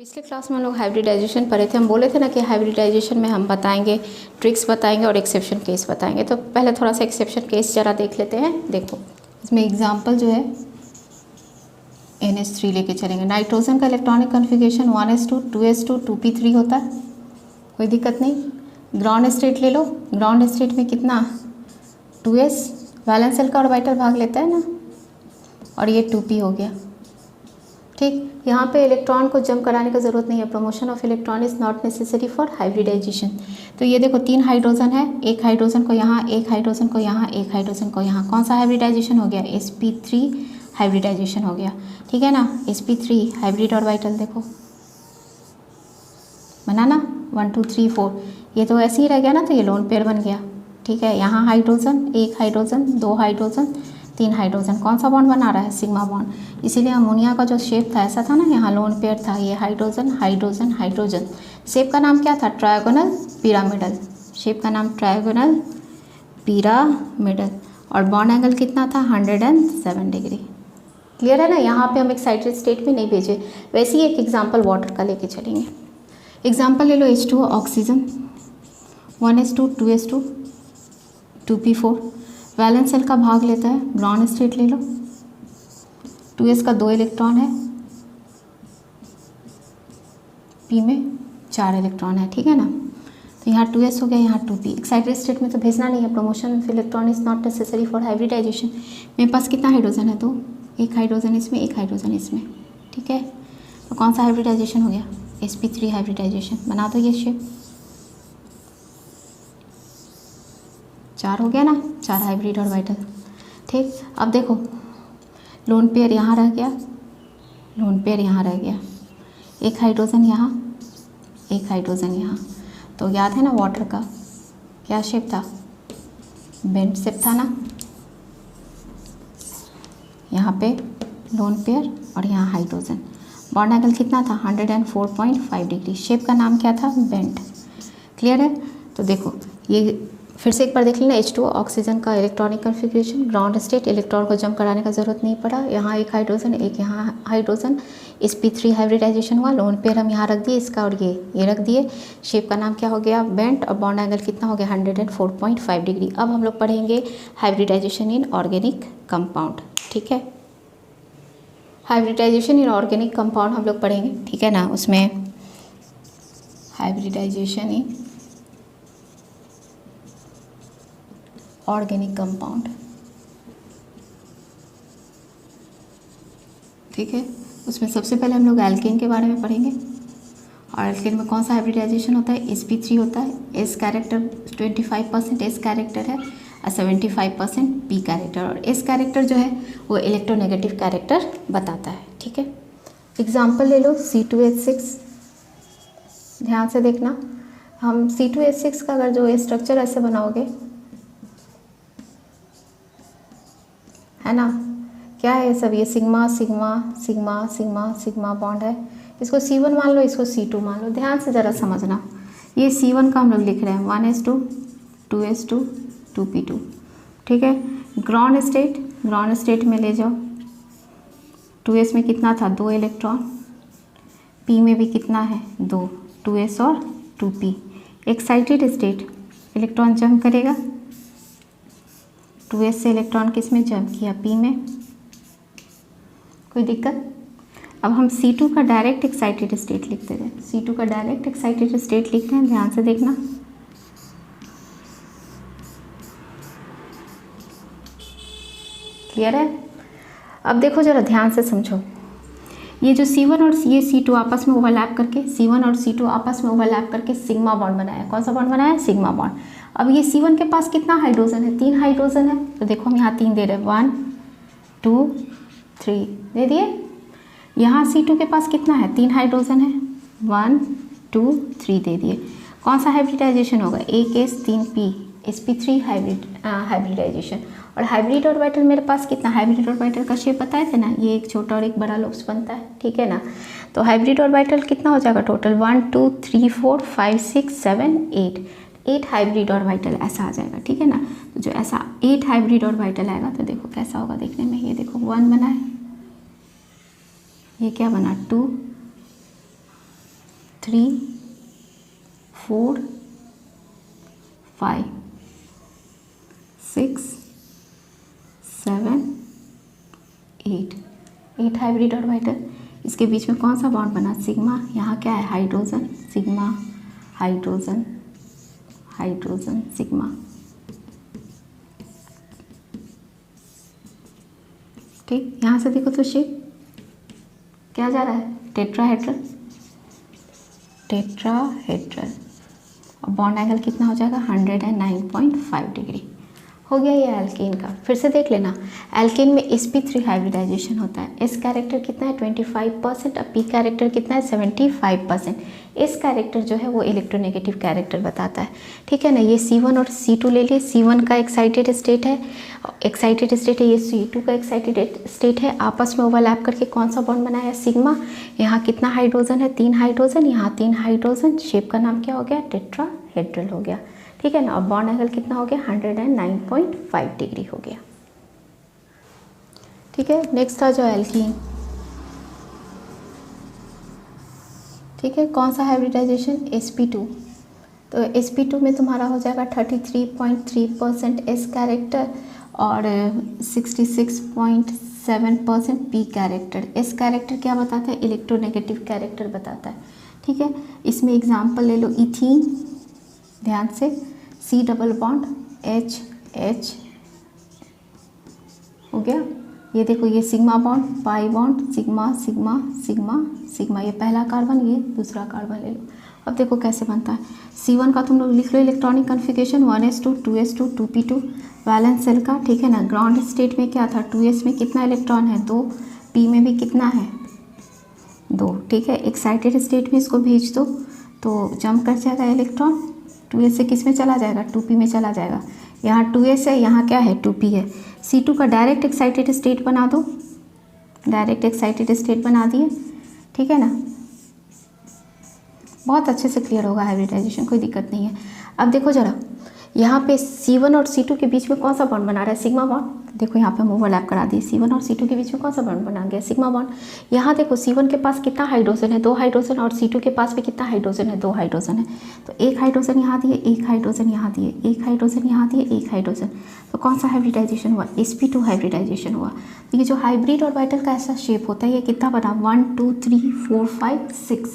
पिछले क्लास में हम लोग हाइब्रिडाइजेशन पढ़े थे। हम बोले थे ना कि हाइब्रिडाइजेशन में हम बताएंगे, ट्रिक्स बताएंगे और एक्सेप्शन केस बताएंगे। तो पहले थोड़ा सा एक्सेप्शन केस ज़रा देख लेते हैं। देखो इसमें एग्जांपल जो है NH3 लेके चलेंगे। नाइट्रोजन का electronic configuration 1s2 2s2 2p3 होता है, कोई दिक्कत नहीं। ग्राउंड स्टेट ले लो। ग्राउंड स्टेट में कितना 2s वैलेंस शेल का ऑर्बिटल भाग लेता है ना, और ये 2p हो गया। ठीक, यहाँ पे इलेक्ट्रॉन को जंप कराने का ज़रूरत नहीं है। Promotion of electron is not necessary for hybridisation. तो ये देखो 3 हाइड्रोजन है, एक हाइड्रोजन को यहाँ, एक हाइड्रोजन को यहाँ, एक हाइड्रोजन को यहाँ। कौन सा हाइब्रिडाइजेशन हो गया? sp3 हाइब्रिडाइजेशन हो गया। ठीक है ना। sp3 हाइब्रिड ऑर्बिटल देखो बना ना, 1 2 3 4। ये तो ऐसे ही रह गया ना, तो ये लोन पेयर बन गया। ठीक है, यहाँ हाइड्रोजन, एक हाइड्रोजन, 2 हाइड्रोजन, 3 हाइड्रोजन। कौन सा बॉन्ड बना रहा है? Sigma bond. इसीलिए अमोनिया का जो शेप था ऐसा था ना, यहाँ लोन पेयर था। ये हाइड्रोजन हाइड्रोजन हाइड्रोजन। शेप का नाम क्या था? Trigonal pyramidal. शेप का नाम ट्रायगोनल पिरामिडल। और बॉन्ड एंगल कितना था? 107 डिग्री। क्लियर है ना। यहाँ पे हम एक्साइटेड स्टेट में नहीं भेजे। वैसे ही एक एग्जाम्पल वाटर का लेके चलेंगे। एग्जाम्पल ले लो H2O oxygen, 1s2 2s2 2p4। Valence shell का भाग लेता है। ग्राउंड स्टेट ले लो। 2s का 2 इलेक्ट्रॉन है, p में 4 इलेक्ट्रॉन है। ठीक है ना। तो यहाँ 2s हो गया, यहाँ 2p। एक्साइटेड स्टेट में तो भेजना नहीं है। Promotion of electron is not necessary for hybridisation. मेरे पास कितना हाइड्रोजन है? 2। एक हाइड्रोजन इसमें, एक हाइड्रोजन इसमें। ठीक है, तो कौन सा हाइब्रिडाइजेशन हो गया? sp3 hybridisation. बना दो ये शेप। 4 हो गया ना, 4 हाइब्रिड ऑर्बिटल। ठीक, अब देखो लोन पेयर यहाँ रह गया, लोन पेयर यहाँ रह गया। एक हाइड्रोजन यहाँ, एक हाइड्रोजन यहाँ। तो याद है ना वाटर का क्या शेप था? बेंट शेप था ना। यहाँ पे लोन पेयर और यहाँ हाइड्रोजन। बॉन्ड एंगल कितना था? 104.5 डिग्री। शेप का नाम क्या था? बेंट। क्लियर है। तो देखो ये फिर से एक बार देख लेना। H2O ऑक्सीजन का electronic configuration, ground state, electron को जंप कराने का ज़रूरत नहीं पड़ा। यहाँ एक हाइड्रोजन, एक यहाँ हाइड्रोजन, sp3 हाइब्रिडाइजेशन हुआ। लोन पेयर हम यहाँ रख दिए इसका, और ये रख दिए। शेप का नाम क्या हो गया? बेंट। और बॉन्ड एंगल कितना हो गया? 104.5 डिग्री। अब हम लोग पढ़ेंगे हाइब्रिडाइजेशन इन ऑर्गेनिक कंपाउंड। ठीक है, हाइब्रिडाइजेशन इन ऑर्गेनिक कंपाउंड हम लोग पढ़ेंगे। ठीक है ना। उसमें हाइब्रिडाइजेशन इन ऑर्गेनिक कंपाउंड। ठीक है, उसमें सबसे पहले हम लोग एल्केन के बारे में पढ़ेंगे। और एल्केन में कौन सा हाइब्रिडाइजेशन होता है? sp3 होता है। s कैरेक्टर 25% s कैरेक्टर है और 75% p कैरेक्टर। और s कैरेक्टर जो है वो इलेक्ट्रोनेगेटिव कैरेक्टर बताता है। ठीक है, एग्जाम्पल ले लो C2H6। ध्यान से देखना। हम C2H6 का अगर जो स्ट्रक्चर ऐसे बनाओगे है ना, क्या है सब? ये sigma sigma sigma sigma sigma bond है। इसको C1 मान लो, इसको C2 मान लो। ध्यान से ज़रा समझना। ये C1 का हम लोग लिख रहे हैं 1s2 2s2 2p2। ठीक है, ग्राउंड स्टेट, ग्राउंड स्टेट में ले जाओ। 2s में कितना था? 2 इलेक्ट्रॉन। p में भी कितना है? 2, 2s और 2p। Excited state, electron jump करेगा। 2s से इलेक्ट्रॉन किस में जंप किया? p में। कोई दिक्कत? अब हम C2 का डायरेक्ट एक्साइटेड स्टेट लिखते हैं। C2 का डायरेक्ट एक्साइटेड स्टेट लिखते हैं। ध्यान से देखना। क्लियर है। अब देखो जरा ध्यान से समझो। ये जो C1 और ये C2 आपस में ओवरलैप करके, C1 और C2 आपस में ओवरलैप करके सिग्मा बॉन्ड बनाया। कौन सा बॉन्ड बनाया? Sigma bond. अब ये C1 के पास कितना हाइड्रोजन है? 3 हाइड्रोजन है। तो देखो हम यहाँ 3 दे रहे हैं, 1 2 3 दे दिए। यहाँ C2 के पास कितना है? 3 हाइड्रोजन है, 1 2 3 दे दिए। कौन सा हाइब्रिडाइजेशन होगा? 1s 3p sp3 hybridisation. और हाइब्रिड ऑर्बिटल मेरे पास कितना? हाइब्रिड ऑर्बिटल का शेप बताए थे ना, ये एक छोटा और एक बड़ा लोब्स बनता है। ठीक है ना। तो हाइब्रिड ऑर्बिटल कितना हो जाएगा टोटल? 1 2 3 4 5 6 7 8 हाइब्रिड ऑर्बिटल ऐसा आ जाएगा। ठीक है ना। तो जो ऐसा 8 हाइब्रिड ऑर्बिटल आएगा तो देखो कैसा होगा देखने में। ये देखो 1 बना है, ये क्या बना? 2 3 4 5 6 7 8 हाइब्रिड ऑर्बिटल। इसके बीच में कौन सा बॉन्ड बना, सिग्मा। यहाँ क्या है, hydrogen, sigma hydrogen hydrogen sigma. ठीक, यहाँ से देखो तो शेप क्या जा रहा है, टेट्राहेड्रल, टेट्राहेड्रल। और बॉन्ड एंगल कितना हो जाएगा, 109.5 डिग्री। हो गया ये एल्केन का। फिर से देख लेना, एल्केन में sp3 हाइब्रिडाइजेशन होता है। s कैरेक्टर कितना है 25% और p कैरेक्टर कितना है 75%। s कैरेक्टर जो है वो इलेक्ट्रोनेगेटिव कैरेक्टर बताता है, ठीक है ना। ये C1 और C2 ले लिए, C1 का एक्साइटेड स्टेट है, ये C2 का एक्साइटेड स्टेट है। आपस में ओवरलैप करके कौन सा बॉन्ड बनाया, सिग्मा। यहाँ कितना हाइड्रोजन है, 3 हाइड्रोजन, यहाँ 3 हाइड्रोजन। शेप का नाम क्या हो गया, टेट्राहेड्रल हो गया, ठीक है ना। और बॉन्ड एंगल कितना हो गया, 109.5 डिग्री हो गया, ठीक है। नेक्स्ट था जो एल्कीन, ठीक है। कौन सा हाइब्रिडाइजेशन, sp2। तो sp2 में तुम्हारा हो जाएगा 33.3% s कैरेक्टर और 66.7% p कैरेक्टर। s कैरेक्टर क्या बताता है, इलेक्ट्रोनेगेटिव कैरेक्टर बताता है, ठीक है। इसमें एग्जाम्पल ले लो, इथीन, ध्यान से, C double bond H H हो गया। ये देखो, ये sigma bond, pi bond, sigma sigma sigma sigma, ये पहला कार्बन, ये दूसरा कार्बन ले लो। अब देखो कैसे बनता है। C1 का तुम लोग लिख लो electronic configuration, 1s2 2s2 2p2 valence shell का, ठीक है ना। ग्राउंड स्टेट में क्या था, 2s में कितना इलेक्ट्रॉन है, 2, p में भी कितना है, 2, ठीक है। एक्साइटेड स्टेट में इसको भेज दो तो जंप कर जाएगा इलेक्ट्रॉन, 2s से किस में चला जाएगा, 2p में चला जाएगा। यहाँ 2s है, यहाँ क्या है, 2p है। C2 का डायरेक्ट एक्साइटेड स्टेट बना दो, डायरेक्ट एक्साइटेड स्टेट बना दिए, ठीक है ना। बहुत अच्छे से क्लियर होगा हाइब्रिडाइजेशन, कोई दिक्कत नहीं है। अब देखो जरा, यहाँ पे C1 और C2 के बीच में कौन सा बॉन्ड बना रहा है, सिग्मा बॉन्ड। देखो यहाँ पे हम ओवरलैप करा दिए, C1 और C2 के बीच में कौन सा बॉन्ड बना गया, सिग्मा बॉन्ड। यहाँ देखो C1 के पास कितना हाइड्रोजन है, 2 हाइड्रोजन, और C2 के पास भी कितना हाइड्रोजन है, 2 हाइड्रोजन है। तो 1 हाइड्रोजन यहाँ दिए, 1 हाइड्रोजन यहाँ दिए, 1 हाइड्रोजन यहाँ दिए, 1 हाइड्रोजन। तो कौन सा हाइब्रिडाइजेशन हुआ, sp2 हाइब्रिडाइजेशन हुआ। तो ये जो हाइब्रिड ऑर्बिटल का ऐसा शेप होता है, ये कितना बना, 1 2 3 4 5 6,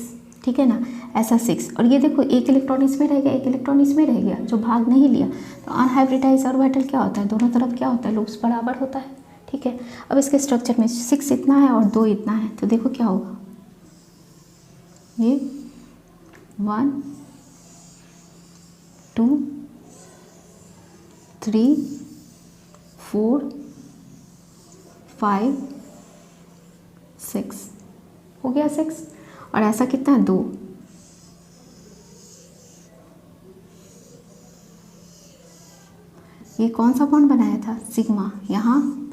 ठीक है ना, ऐसा 6। और ये देखो, एक इलेक्ट्रॉन इसमें रह गया, एक इलेक्ट्रॉन इसमें रह गया, जो भाग नहीं लिया। तो अनहाइब्रिडाइज ऑर्बिटल क्या होता है, दोनों तरफ क्या होता है, लूप्स बराबर होता है, ठीक है। अब इसके स्ट्रक्चर में 6 इतना है और 2 इतना है, तो देखो क्या होगा, ये 1 2 3 4 5 6 हो गया, 6। और ऐसा कितना है, 2। ये कौन सा बॉन्ड बनाया था, सिग्मा। यहाँ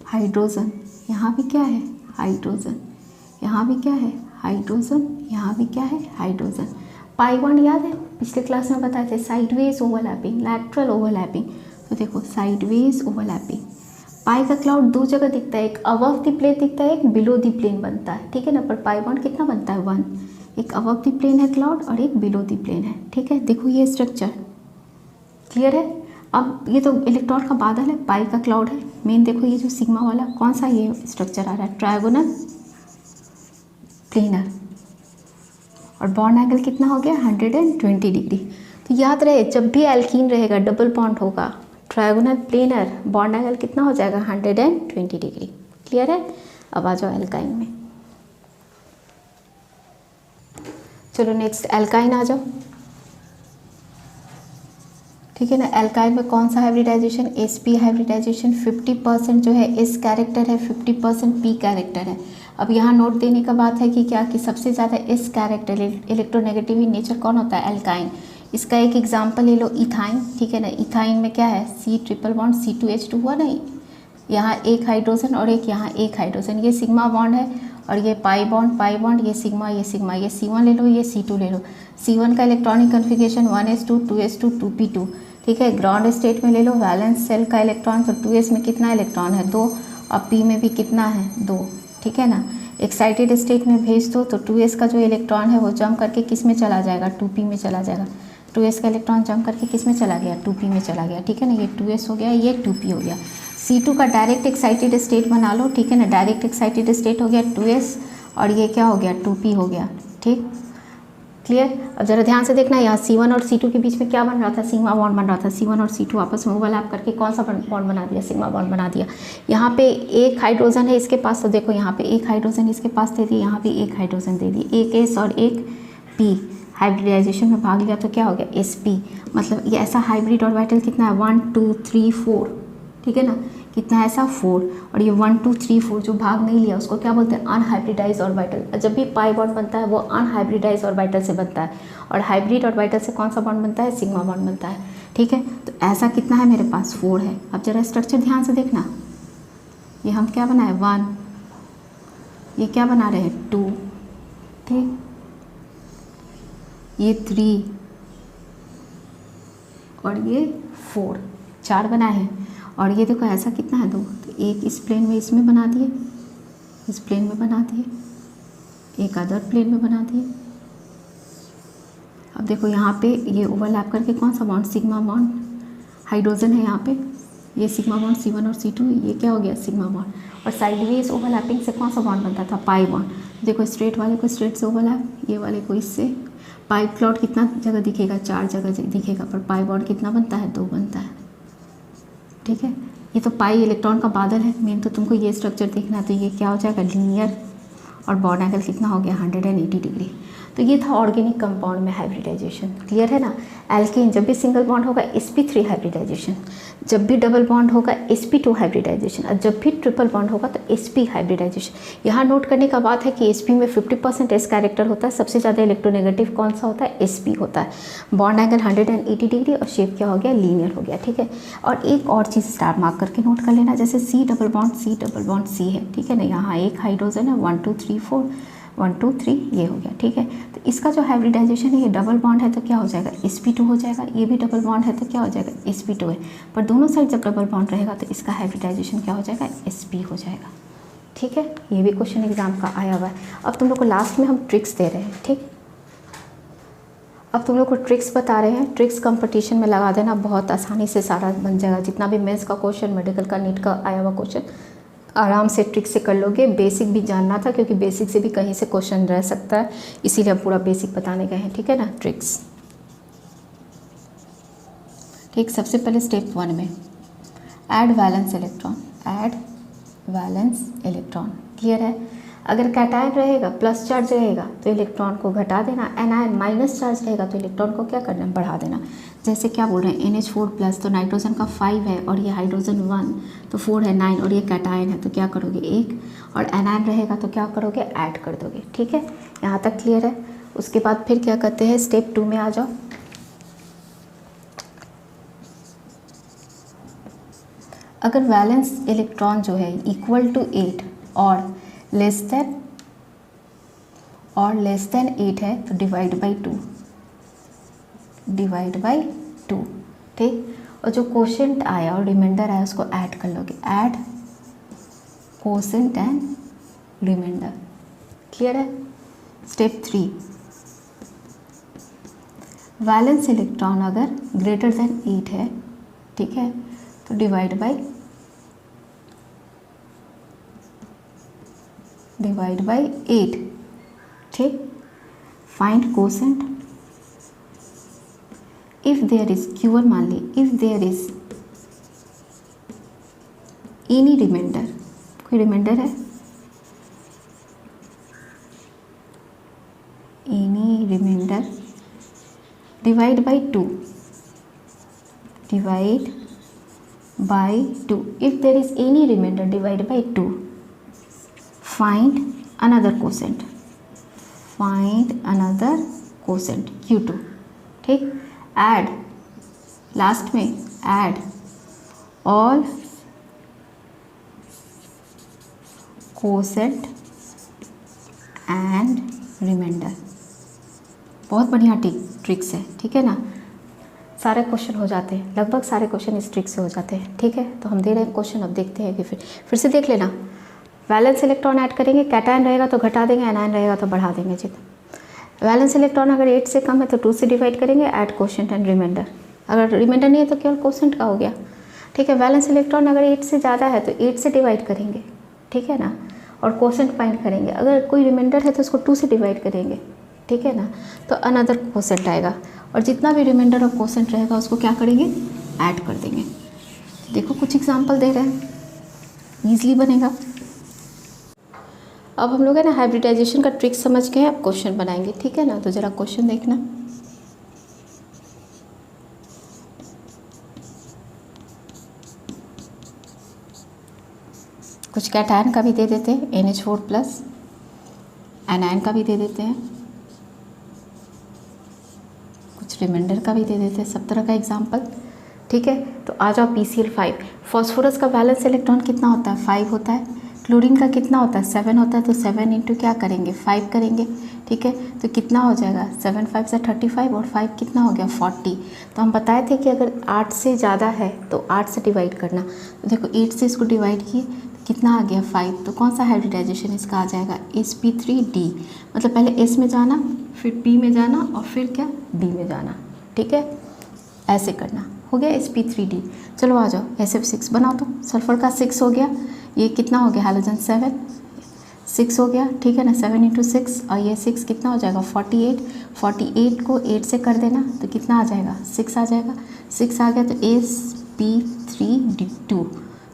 हाइड्रोजन, यहाँ भी क्या है, हाइड्रोजन, यहाँ भी क्या है, हाइड्रोजन, यहाँ भी क्या है, हाइड्रोजन। पाई बॉन्ड याद है, पिछले क्लास में बताए थे, साइडवेज ओवरलैपिंग, लैटरल ओवरलैपिंग। तो देखो, साइडवेज ओवरलैपिंग। पाई का क्लाउड 2 जगह दिखता है, एक अबव द प्लेन दिखता है, एक बिलो द प्लेन बनता है, ठीक है ना। पर पाई बॉन्ड कितना बनता है, 1। एक अबव द प्लेन है क्लाउड और एक बिलो द प्लेन है, ठीक है। देखो ये स्ट्रक्चर क्लियर है। अब ये तो इलेक्ट्रॉन का बादल है, पाई का क्लाउड है। मेन देखो, ये जो सिग्मा वाला कौन सा ये स्ट्रक्चर आ रहा है, ट्रायगोनल प्लेनर। और बॉन्ड एंगल कितना हो गया, 120 डिग्री। तो याद रहे, जब भी एल्कीन रहेगा, डबल बॉन्ड होगा, ट्रायगोनल प्लेनर, बॉन्ड एंगल कितना हो जाएगा, 120 डिग्री। क्लियर है। अब आ जाओ एल्काइन में। चलो नेक्स्ट एल्काइन आ जाओ, ठीक है ना। एल्काइन में कौन सा हाइब्रिडाइजेशन, sp हाइब्रिडाइजेशन। 50% जो है s कैरेक्टर है, 50% p कैरेक्टर है। अब यहाँ नोट देने का बात है कि क्या, कि सबसे ज़्यादा s character electronegative in nature कौन होता है, एल्काइन। इसका एक एग्जांपल ले लो, इथाइन, ठीक है ना। इथाइन में क्या है, C ट्रिपल बॉन्ड C2H2 हुआ नहीं, यहाँ 1 हाइड्रोजन और एक यहाँ 1 हाइड्रोजन, ये सिग्मा बॉन्ड है। और ये पाई बॉन्ड, ये सिग्मा, ये सिग्मा, ये C1 ले लो, ये C2 ले लो। C1 का electronic configuration 1s2 2s2 2p2, ठीक है। ग्राउंड स्टेट में ले लो वैलेंस सेल का इलेक्ट्रॉन, तो 2s में कितना इलेक्ट्रॉन है, 2, और p में भी कितना है, 2, ठीक है ना। एक्साइटेड स्टेट में भेज दो तो 2s का जो इलेक्ट्रॉन है वो जंप करके किस में चला जाएगा, 2p में चला जाएगा। 2s का इलेक्ट्रॉन जंप करके किस में चला गया, 2p में चला गया, ठीक है ना। ये 2s हो गया, ये 2p हो गया। C2 का डायरेक्ट एक्साइटेड स्टेट बना लो, ठीक है ना। डायरेक्ट एक्साइटेड स्टेट हो गया 2s और ये क्या हो गया, 2p हो गया, ठीक, क्लियर। अब जरा ध्यान से देखना, यहाँ C1 और C2 के बीच में क्या बन रहा था, सिग्मा बॉन्ड बन रहा था। C1 और C2 आपस में ओवरलैप करके कौन सा बॉन्ड बना दिया, सिग्मा बॉन्ड बना दिया। यहाँ पे एक हाइड्रोजन है इसके पास, तो देखो यहाँ पे एक हाइड्रोजन इसके पास दे दिया, यहाँ पे एक हाइड्रोजन दे दिया, एक S और एक P, हाइब्रिडाइजेशन में भाग लिया तो क्या हो गया, Sp। मतलब ये ऐसा हाइब्रिड ऑर्बिटल कितना है, 1 2 3 4, ठीक है ना। कितना है ऐसा, 4। और ये 1 2 3 4 जो भाग नहीं लिया उसको क्या बोलते हैं, अनहाइब्रिडाइज ऑर्बिटल। जब भी पाई बॉन्ड बनता है वो अनहाइब्रिडाइज ऑर्बिटल से बनता है, और हाइब्रिड ऑर्बिटल से कौन सा बॉन्ड बनता है, सिग्मा बॉन्ड बनता है, ठीक है। तो ऐसा कितना है मेरे पास, 4 है। अब जरा स्ट्रक्चर ध्यान से देखना, ये हम क्या बनाए 1, ये क्या बना रहे हैं 2, ठीक, ये 3 और ये 4, 4 बनाए हैं। और ये देखो ऐसा कितना है 2, तो एक इस प्लेन में इसमें बना दिए, इस प्लेन में बना दिए, एक अदर प्लेन में बना दिए। अब देखो यहाँ पे ये ओवरलैप करके कौन सा बॉन्ड, सिग्मा बॉन्ड, हाइड्रोजन है यहाँ पे, ये सिग्मा बॉन्ड C1 और C2, ये क्या हो गया, सिग्मा बॉन्ड। और साइडवेज ओवरलैपिंग से कौन सा बॉन्ड बनता था, पाई बॉन्ड। देखो स्ट्रेट वाले को स्ट्रेट से ओवरलैप, ये वाले को इससे। पाई प्लॉट कितना जगह दिखेगा, 4 जगह दिखेगा, पर पाई बॉन्ड कितना बनता है, 2 बनता है, ठीक है। ये तो पाई इलेक्ट्रॉन का बादल है, मेन तो तुमको ये स्ट्रक्चर देखना है। तो ये क्या हो जाएगा, लीनियर, और बॉन्ड एंगल कितना हो गया, 180 डिग्री। तो ये था ऑर्गेनिक कंपाउंड में हाइब्रिडाइजेशन, क्लियर है ना। एल्केन जब भी सिंगल बॉन्ड होगा sp3 हाइब्रिडाइजेशन, जब भी डबल बॉन्ड होगा sp2 हाइब्रिडाइजेशन, और जब भी ट्रिपल बॉन्ड होगा तो sp हाइब्रिडाइजेशन। यहाँ नोट करने का बात है कि sp में 50% s कैरेक्टर होता है, सबसे ज़्यादा इलेक्ट्रोनेगेटिव कौन सा होता है, sp होता है। बॉन्ड एंगल 180 डिग्री और शेप क्या हो गया, लीनियर हो गया, ठीक है। और एक और चीज़ स्टार मार्क करके नोट कर लेना, जैसे C डबल बॉन्ड C है, ठीक है ना। यहाँ एक हाइड्रोजन है, 1 2 3 4, 1 2 3 ये हो गया, ठीक है। तो इसका जो हाइब्रिडाइजेशन है, ये डबल बॉन्ड है तो क्या हो जाएगा, sp2 हो जाएगा। ये भी डबल बॉन्ड है तो क्या हो जाएगा, sp2 है। पर दोनों साइड जब डबल बॉन्ड रहेगा तो इसका हाइब्रिडाइजेशन क्या हो जाएगा, sp हो जाएगा, ठीक है। ये भी क्वेश्चन एग्जाम का आया हुआ है। अब तुम लोग को लास्ट में हम ट्रिक्स दे रहे हैं, ठीक। अब तुम लोग को ट्रिक्स बता रहे हैं, ट्रिक्स कंपटीशन में लगा देना, बहुत आसानी से सारा बन जाएगा। जितना भी मेंस का क्वेश्चन, मेडिकल का, नीट का आया हुआ क्वेश्चन आराम से ट्रिक से कर लोगे। बेसिक भी जानना था क्योंकि बेसिक से भी कहीं से क्वेश्चन रह सकता है, इसीलिए हम पूरा बेसिक बताने गए हैं, ठीक है ना। ट्रिक्स, ठीक। सबसे पहले स्टेप 1 में add valence electron, add valence electron, clear है। अगर कैटायन रहेगा, प्लस चार्ज रहेगा तो इलेक्ट्रॉन को घटा देना, एनायन माइनस चार्ज रहेगा तो इलेक्ट्रॉन को क्या करना, बढ़ा देना। जैसे क्या बोल रहे हैं, NH4 प्लस, तो नाइट्रोजन का 5 है और ये हाइड्रोजन 1, तो 4 है 9, और ये कैटायन है तो क्या करोगे 1, और एनायन रहेगा तो क्या करोगे, ऐड कर दोगे, ठीक है। यहाँ तक क्लियर है। उसके बाद फिर क्या करते हैं, स्टेप 2 में आ जाओ। अगर वैलेंस इलेक्ट्रॉन जो है इक्वल टू 8 और लेस देन 8 है तो डिवाइड बाई 2, ठीक। और जो कोशेंट आया और रिमाइंडर आया उसको ऐड कर लोगे, add quotient and remainder, clear है। स्टेप 3, वैलेंस इलेक्ट्रॉन अगर ग्रेटर देन 8 है, ठीक है, तो डिवाइड बाई 8, ठीक। Find quotient if there is Q1 मान ली, if there is any remainder, कोई रिमाइंडर है, any remainder, divide by 2, if there is any remainder divide by 2, find another quotient, Q2, ठीक। ऐड लास्ट में add all quotient and remainder. बहुत बढ़िया tricks है, ठीक है ना। सारे क्वेश्चन हो जाते हैं, लगभग सारे क्वेश्चन इस ट्रिक से हो जाते हैं, ठीक है। तो हम दे रहे हैं क्वेश्चन, अब देखते हैं कि फिर से देख लेना। वैलेंस इलेक्ट्रॉन ऐड करेंगे, कैटायन रहेगा तो घटा देंगे, एनायन रहेगा तो बढ़ा देंगे जितना। वैलेंस इलेक्ट्रॉन अगर 8 से कम है तो 2 से डिवाइड करेंगे, ऐड क्वोशेंट एंड रिमाइंडर। अगर रिमाइंडर नहीं है तो केवल क्वोशेंट का हो गया, ठीक है। वैलेंस इलेक्ट्रॉन अगर 8 से ज़्यादा है तो 8 से डिवाइड करेंगे, ठीक है ना, और क्वोशेंट फाइंड करेंगे। अगर कोई रिमाइंडर है तो उसको 2 से डिवाइड करेंगे, ठीक है ना, तो अनदर क्वोशेंट आएगा, और जितना भी रिमाइंडर और क्वोशेंट रहेगा उसको क्या करेंगे, ऐड कर देंगे। देखो कुछ एग्जाम्पल दे रहे हैं, ईजिली बनेगा। अब हम लोग है ना हाइब्रिडाइजेशन का ट्रिक समझ गए, अब क्वेश्चन बनाएंगे, ठीक है ना। तो ज़रा क्वेश्चन देखना। कुछ कैटायन का भी दे देते हैं, NH4+, एनायन का भी दे देते हैं, कुछ रिमाइंडर का भी दे देते हैं, सब तरह का एग्जाम्पल, ठीक है। तो आ जाओ PCl5। फॉस्फोरस का वैलेंस इलेक्ट्रॉन कितना होता है, 5 होता है। क्लोरीन का कितना होता है, 7 होता है। तो 7 इंटू क्या करेंगे, 5 करेंगे, ठीक है। तो कितना हो जाएगा, 7 5 से 35 और 5 कितना हो गया, 40। तो हम बताए थे कि अगर 8 से ज़्यादा है तो 8 से डिवाइड करना। तो देखो 8 से इसको डिवाइड किए तो कितना आ गया, 5। तो कौन सा हाइब्रिडाइजेशन इसका आ जाएगा, sp3d। मतलब पहले S में जाना, फिर P में जाना और फिर क्या, D में जाना, ठीक है। ऐसे करना, हो गया sp3d। चलो आ जाओ SF6 बनाओ। तो सल्फर का 6 हो गया, ये कितना हो गया, हैलोजन 7, 6 हो गया, ठीक है ना। 7 इंटू 6 और ये 6 कितना हो जाएगा, 48। 48 को 8 से कर देना तो कितना आ जाएगा, 6 आ जाएगा। 6 आ गया तो sp3d2।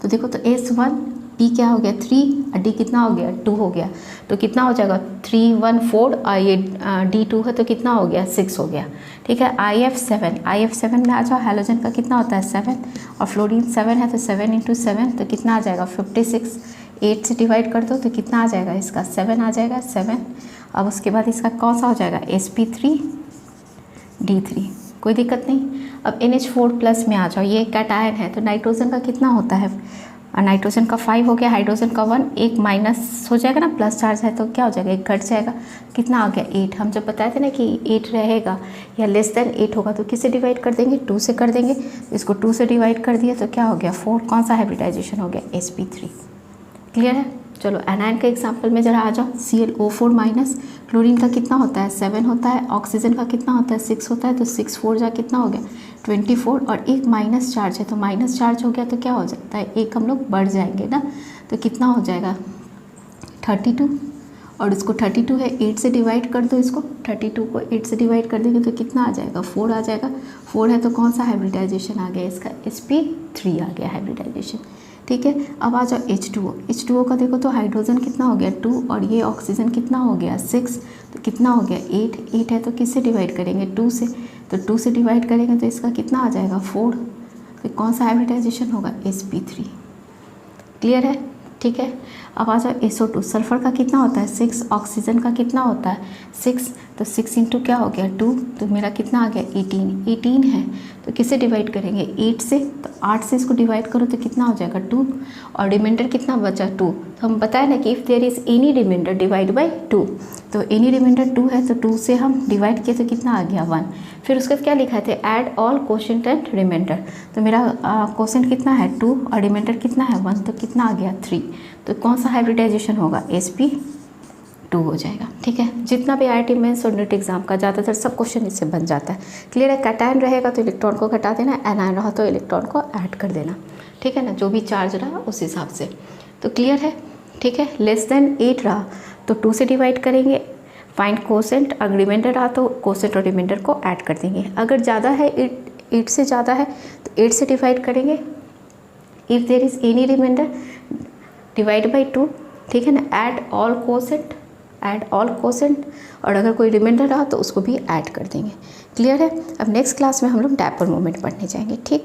तो देखो तो S1 P क्या हो गया, 3 और D कितना हो गया, 2 हो गया। तो कितना हो जाएगा, 3 1 4 और ये D2 है तो कितना हो गया, 6 हो गया, ठीक है। IF7 में आ जाओ। हैलोजन का कितना होता है, 7 और फ्लोरीन 7 है तो 7 इंटू 7 तो कितना आ जाएगा, 56। 8 से डिवाइड कर दो तो कितना आ जाएगा, इसका 7 आ जाएगा, 7। अब उसके बाद इसका कौन सा हो जाएगा, sp3d3, कोई दिक्कत नहीं। अब NH4+ में आ जाओ। ये कैटायन है तो नाइट्रोजन का कितना होता है, नाइट्रोजन का 5 हो गया, हाइड्रोजन का 1, एक माइनस हो जाएगा ना, प्लस चार्ज है तो क्या हो जाएगा, एक घट जाएगा। कितना आ गया, 8। हम जब बताए थे ना कि 8 रहेगा या लेस देन 8 होगा तो किससे डिवाइड कर देंगे, 2 से कर देंगे। इसको 2 से डिवाइड कर दिया तो क्या हो गया, 4। कौन सा हाइब्रिडाइजेशन हो गया, sp3। क्लियर है। चलो एनायन के एग्जाम्पल में ज़रा आ जाओ। ClO4-, क्लोरीन का कितना होता है, 7 होता है। ऑक्सीजन का कितना होता है, 6 होता है। तो 6 4 जा कितना हो गया, 24 और एक माइनस चार्ज है तो माइनस चार्ज हो गया तो क्या हो जाता है, एक हम लोग बढ़ जाएंगे ना, तो कितना हो जाएगा, 32। और इसको 32 है, 8 से डिवाइड कर दो। इसको 32 को 8 से डिवाइड कर देंगे तो कितना आ जाएगा, 4 आ जाएगा। 4 है तो कौन सा हाइब्रिडाइजेशन आ गया, इसका sp3 आ गया हाइब्रिडाइजेशन, ठीक है। अब आ जाओ H2O का देखो तो हाइड्रोजन कितना हो गया, 2 और ये ऑक्सीजन कितना हो गया, 6। तो कितना हो गया, 8 है तो किससे डिवाइड करेंगे, 2 से। तो 2 से डिवाइड करेंगे तो इसका कितना आ जाएगा, 4। तो कौन सा हाइब्रिडाइजेशन होगा, sp3। क्लियर है, ठीक है। अब आ जाओ SO2। सल्फर का कितना होता है, 6। ऑक्सीजन का कितना होता है, 6। तो 6 इंटू क्या हो गया, 2। तो मेरा कितना आ गया, 18 है तो किससे डिवाइड करेंगे, 8 से। तो 8 से इसको डिवाइड करो तो कितना हो जाएगा, 2। और रिमाइंडर कितना बचा, 2। तो हम बताए ना कि if there is any remainder divide by 2। तो एनी रिमाइंडर 2 है तो 2 से हम डिवाइड किए तो कितना आ गया, 1। फिर उसके बाद क्या लिखा थे, add all quotient and remainder. तो मेरा क्वोशेंट कितना है, 2 और रिमाइंडर कितना है, 1। तो कितना आ गया, 3। तो कौन सा हाइब्रिडाइजेशन होगा, sp2 हो जाएगा, ठीक है। जितना भी IIT मेंस और नीट एग्जाम का ज़्यादातर सब क्वेश्चन इससे बन जाता है। क्लियर है। कैटायन रहेगा तो इलेक्ट्रॉन को घटा देना, एनायन रहा तो इलेक्ट्रॉन को ऐड कर देना, ठीक है ना, जो भी चार्ज रहा उस हिसाब से। तो क्लियर है, ठीक है। लेस देन 8 रहा तो 2 से डिवाइड करेंगे, फाइंड क्वोशेंट। अगर रिमाइंडर रहा तो क्वोशेंट और रिमाइंडर को ऐड कर देंगे। अगर ज़्यादा है, 8 से ज़्यादा है तो 8 से डिवाइड करेंगे। If there is any remainder divide by 2, ठीक है ना। ऐड ऑल क्वोशेंट और अगर कोई रिमाइंडर रहा तो उसको भी ऐड कर देंगे। क्लियर है। अब नेक्स्ट क्लास में हम लोग डायपोल मोमेंट पढ़ने जाएंगे, ठीक।